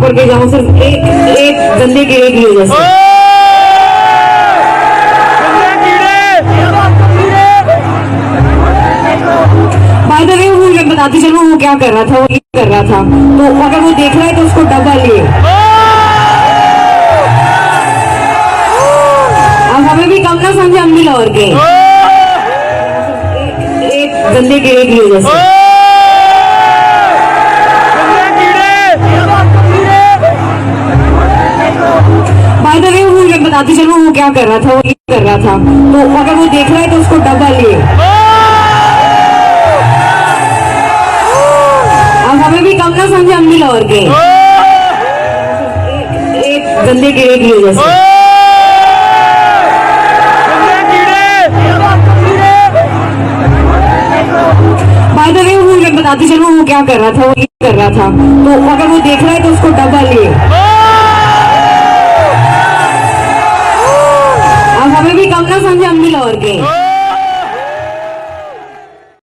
ऊपर के जाऊं सिर्फ एक गंदे कीड़े की वजह से। बाय द वे वो मैं बताती चलूं वो क्या कर रहा था, वो ये कर रहा था, तो अगर वो देख रहा है तो उसको डब्बा लिए। अब हमें भी कम ना समझे, हम भी लाहौर के एक गंदे कीड़े की वजह से। बाय द वे वो मैं बताती चलूं वो क्या कर रहा था, वो ये कर रहा था, तो अगर वो देख रहा है तो उसको डब्बा लिए। अब हमें भी कम ना समझे, हम भी लाहौर के एक गंदे कीड़े की वजह से। बाय द वे वो मैं बताती चलूं वो क्या कर रहा था, वो ये कर रहा था, तो अगर वो देख रहा है तो उसको डब्बा लिए। अब हमें भी कम ना समझे, हम भी लाहौर के